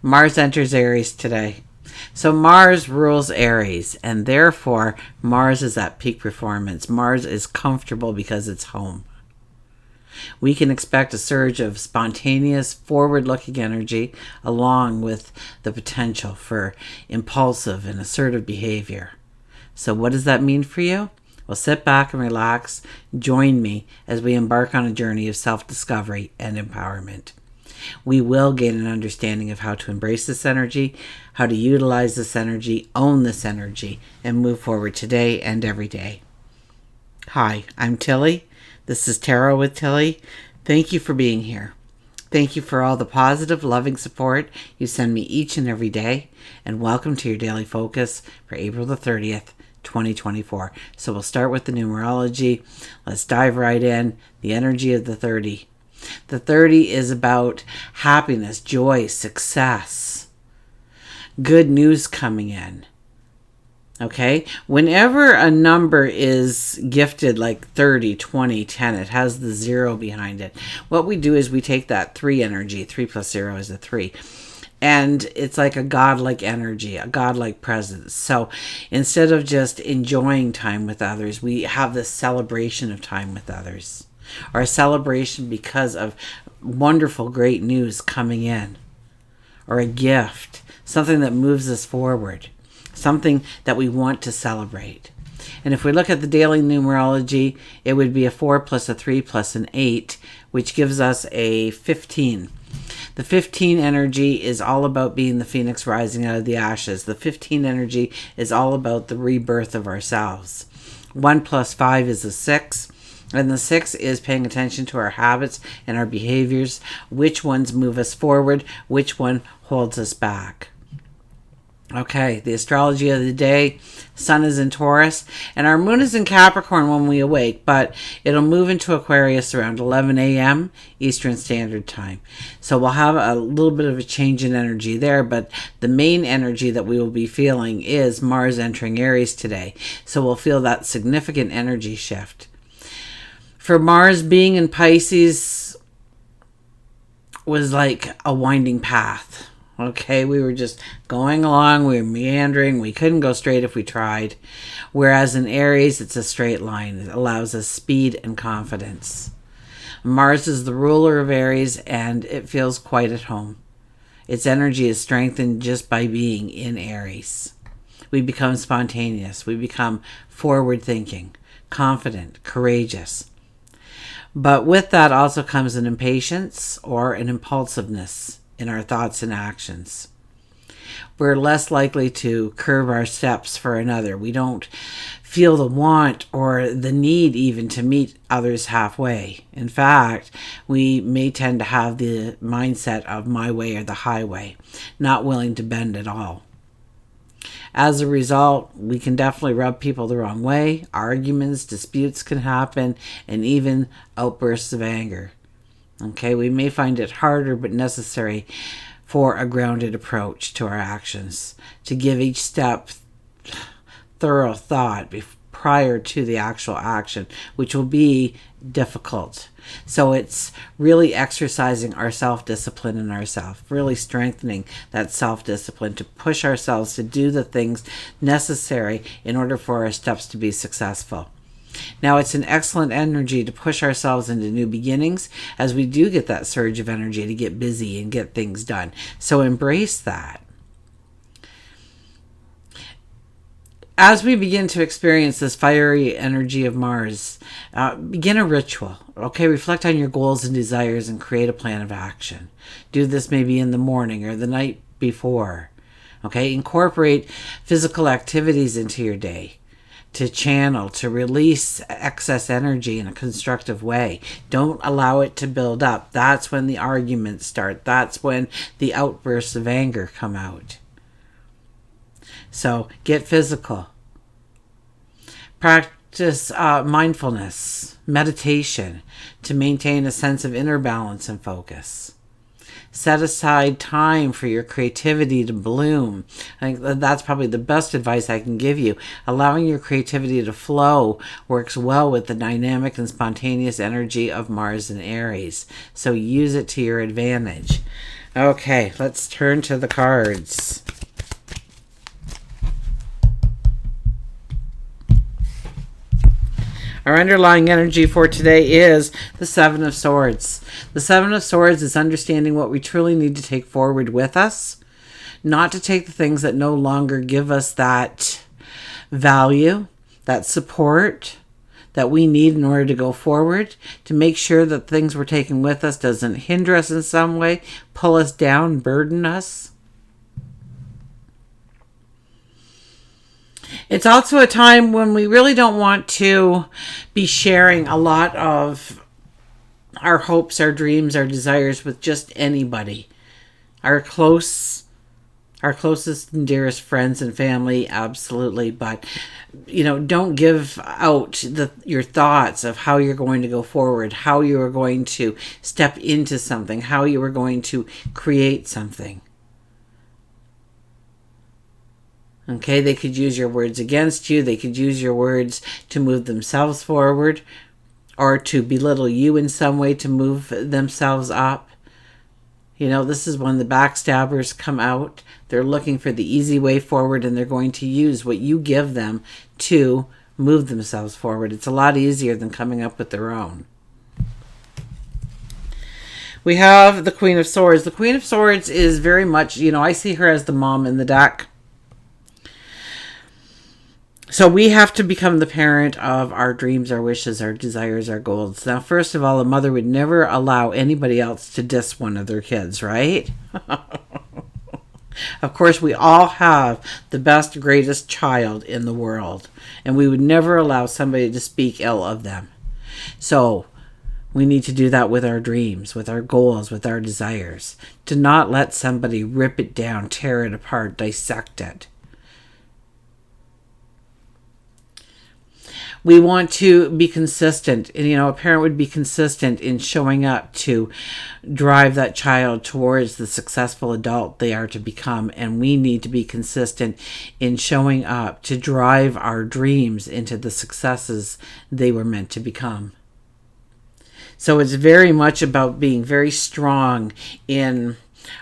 Mars enters Aries today. So Mars rules Aries, and therefore Mars is at peak performance. Mars is comfortable because it's home. We can expect a surge of spontaneous, forward-looking energy along with the potential for impulsive and assertive behavior. So what does that mean for you? Well, sit back and relax. Join me as we embark on a journey of self-discovery and empowerment. We will gain an understanding of how to embrace this energy, how to utilize this energy, own this energy, and move forward today and every day. Hi, I'm Tilly. This is Tarot with Tilly. Thank you for being here. Thank you for all the positive, loving support you send me each and every day. And welcome to your daily focus for April the 30th, 2024. So we'll start with the numerology. Let's dive right in. The energy of the 30. The 30 is about happiness, joy, success, good news coming in. Okay? Whenever a number is gifted like 30, 20, 10, it has the 0 behind it. What we do is we take that 3 energy, 3 plus 0 is a 3. And it's like a godlike energy, a godlike presence. So instead of just enjoying time with others, we have this celebration of time with others. Or a celebration because of wonderful, great news coming in. Or a gift, something that moves us forward. Something that we want to celebrate. And if we look at the daily numerology, it would be a 4 plus a 3 plus an 8, which gives us a 15. The 15 energy is all about being the phoenix rising out of the ashes. The 15 energy is all about the rebirth of ourselves. 1 plus 5 is a 6. And the 6 is paying attention to our habits and our behaviors. Which ones move us forward? Which one holds us back? Okay, the astrology of the day, sun is in Taurus, and our moon is in Capricorn when we awake, but it'll move into Aquarius around 11 a.m. Eastern Standard Time. So we'll have a little bit of a change in energy there, but the main energy that we will be feeling is Mars entering Aries today. So we'll feel that significant energy shift. For Mars being in Pisces was like a winding path. Okay, we were just going along, we were meandering, we couldn't go straight if we tried. Whereas in Aries, it's a straight line. It allows us speed and confidence. Mars is the ruler of Aries, and it feels quite at home. Its energy is strengthened just by being in Aries. We become spontaneous. We become forward-thinking, confident, courageous. But with that also comes an impatience or an impulsiveness in our thoughts and actions. We're less likely to curb our steps for another. We don't feel the want or the need even to meet others halfway. In fact, we may tend to have the mindset of my way or the highway, not willing to bend at all. As a result, we can definitely rub people the wrong way. Arguments, disputes can happen, and even outbursts of anger. Okay, we may find it harder but necessary for a grounded approach to our actions, to give each step thorough thought prior to the actual action, which will be difficult. So it's really exercising our self-discipline in ourselves, really strengthening that self-discipline to push ourselves to do the things necessary in order for our steps to be successful. Now, it's an excellent energy to push ourselves into new beginnings as we do get that surge of energy to get busy and get things done. So embrace that. As we begin to experience this fiery energy of Mars, begin a ritual. Okay, reflect on your goals and desires and create a plan of action. Do this maybe in the morning or the night before. Okay, incorporate physical activities into your day to channel, to release excess energy in a constructive way. Don't allow it to build up. That's when the arguments start. That's when the outbursts of anger come out. So get physical. Practice mindfulness, meditation to maintain a sense of inner balance and focus. Set aside time for your creativity to bloom. I think that's probably the best advice I can give you. Allowing your creativity to flow works well with the dynamic and spontaneous energy of Mars and Aries. So use it to your advantage. Okay, let's turn to the cards. Our underlying energy for today is the Seven of Swords. The Seven of Swords is understanding what we truly need to take forward with us, not to take the things that no longer give us that value, that support that we need in order to go forward, to make sure that things we're taking with us doesn't hinder us in some way, pull us down, burden us. It's also a time when we really don't want to be sharing a lot of our hopes, our dreams, our desires with just anybody. Our closest and dearest friends and family, absolutely. But, don't give out your thoughts of how you're going to go forward, how you are going to step into something, how you are going to create something. Okay, they could use your words against you. They could use your words to move themselves forward or to belittle you in some way to move themselves up. This is when the backstabbers come out. They're looking for the easy way forward, and they're going to use what you give them to move themselves forward. It's a lot easier than coming up with their own. We have the Queen of Swords. The Queen of Swords is very much, I see her as the mom in the deck. So we have to become the parent of our dreams, our wishes, our desires, our goals. Now, first of all, a mother would never allow anybody else to diss one of their kids, right? Of course, we all have the best, greatest child in the world, and we would never allow somebody to speak ill of them. So we need to do that with our dreams, with our goals, with our desires. To not let somebody rip it down, tear it apart, dissect it. We want to be consistent. And, a parent would be consistent in showing up to drive that child towards the successful adult they are to become. And we need to be consistent in showing up to drive our dreams into the successes they were meant to become. So it's very much about being very strong in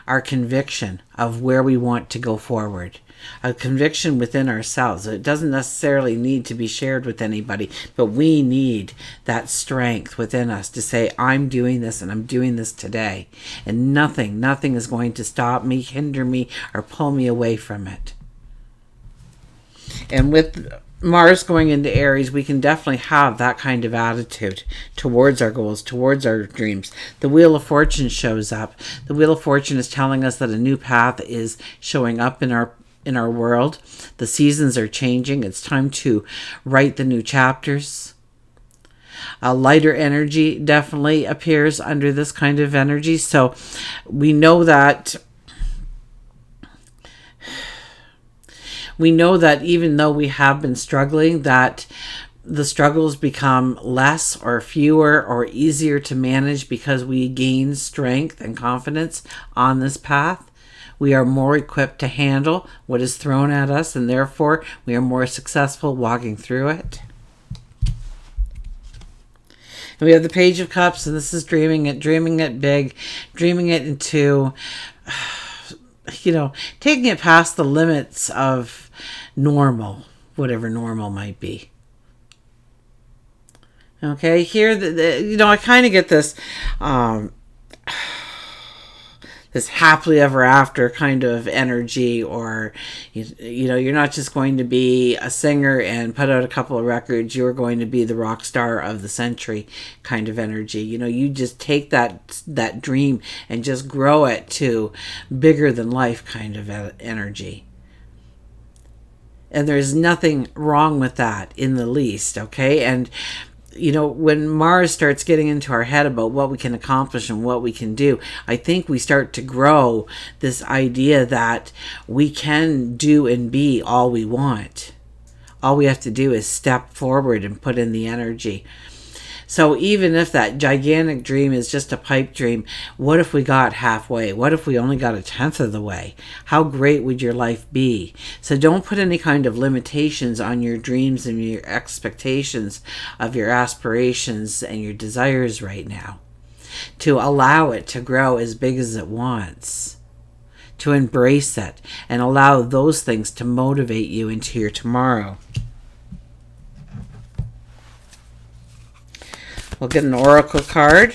our conviction of where we want to go forward. A conviction within ourselves. It doesn't necessarily need to be shared with anybody, but we need that strength within us to say, I'm doing this and I'm doing this today. And nothing is going to stop me, hinder me, or pull me away from it. And with Mars going into Aries, we can definitely have that kind of attitude towards our goals, towards our dreams. The Wheel of Fortune shows up. The Wheel of Fortune is telling us that a new path is showing up in our world. The seasons are changing. It's time to write the new chapters. A lighter energy definitely appears under this kind of energy. So we know that even though we have been struggling, that the struggles become less or fewer or easier to manage because we gain strength and confidence on this path. We are more equipped to handle what is thrown at us, and therefore we are more successful walking through it. And we have the Page of Cups, and this is dreaming it big, dreaming it into, taking it past the limits of normal, whatever normal might be. Okay, here, I kind of get this, this happily ever after kind of energy, or you're not just going to be a singer and put out a couple of records, you're going to be the rock star of the century kind of energy. You just take that dream and just grow it to bigger than life kind of energy. And there's nothing wrong with that in the least, okay? And when Mars starts getting into our head about what we can accomplish and what we can do, I think we start to grow this idea that we can do and be all we want. All we have to do is step forward and put in the energy. So even if that gigantic dream is just a pipe dream, what if we got halfway? What if we only got a tenth of the way? How great would your life be? So don't put any kind of limitations on your dreams and your expectations of your aspirations and your desires right now. to allow it to grow as big as it wants, to embrace it and allow those things to motivate you into your tomorrow. We'll get an oracle card.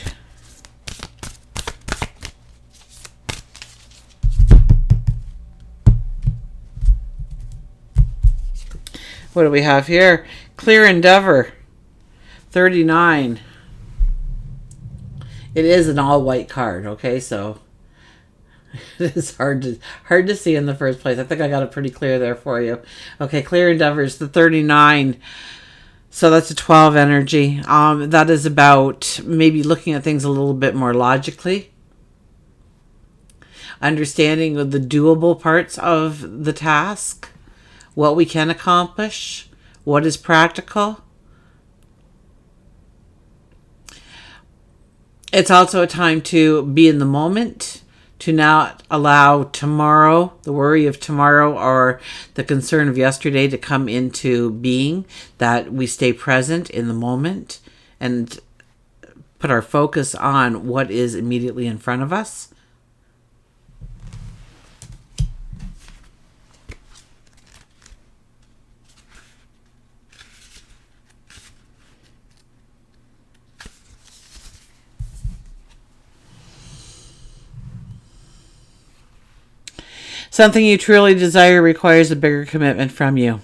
What do we have here? Clear endeavor. 39. It is an all white card, okay? So it is hard to see in the first place. I think I got it pretty clear there for you. Okay, clear endeavor is the 39. So that's a 12 energy. That is about maybe looking at things a little bit more logically. Understanding of the doable parts of the task. What we can accomplish. What is practical. It's also a time to be in the moment, to not allow tomorrow, the worry of tomorrow or the concern of yesterday to come into being, that we stay present in the moment and put our focus on what is immediately in front of us. Something you truly desire requires a bigger commitment from you.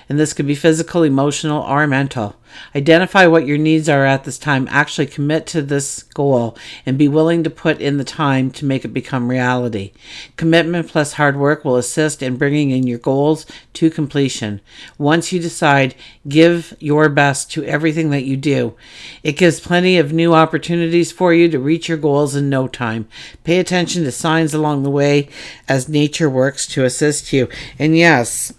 And this could be physical, emotional, or mental. Identify what your needs are at this time. Actually commit to this goal and be willing to put in the time to make it become reality. Commitment plus hard work will assist in bringing in your goals to completion. Once you decide, give your best to everything that you do. It gives plenty of new opportunities for you to reach your goals in no time. Pay attention to signs along the way as nature works to assist you. And yes,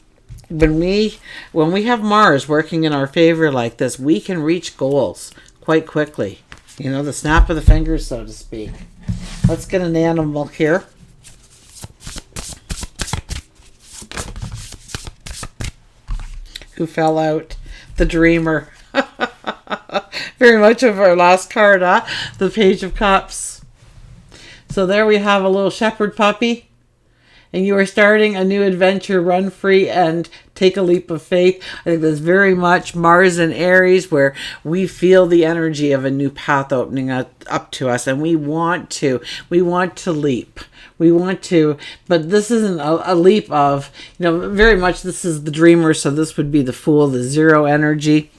when we have Mars working in our favor like this, we can reach goals quite quickly. You know, the snap of the fingers, so to speak. Let's get an animal here. Who fell out? The Dreamer. Very much of our last card, huh? The Page of Cups. So there we have a little shepherd puppy. And you are starting a new adventure. Run free and take a leap of faith. I think that's very much Mars and Aries, where we feel the energy of a new path opening up to us, and we want to leap. We want to, but this isn't a leap of, very much this is the Dreamer, so this would be the Fool, the zero energy.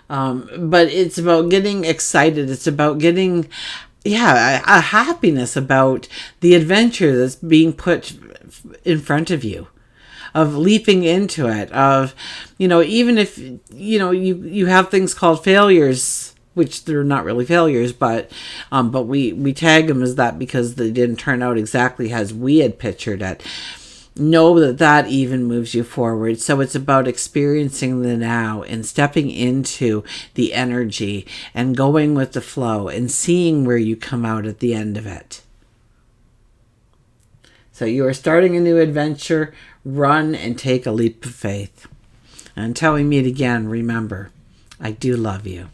But it's about getting excited. It's about getting a happiness about the adventure that's being put in front of you, of leaping into it, of, even if, you have things called failures, which they're not really failures, but we tag them as that because they didn't turn out exactly as we had pictured it. Know that even moves you forward. So it's about experiencing the now and stepping into the energy and going with the flow and seeing where you come out at the end of it. So you are starting a new adventure. Run and take a leap of faith. And until we meet again, remember, I do love you.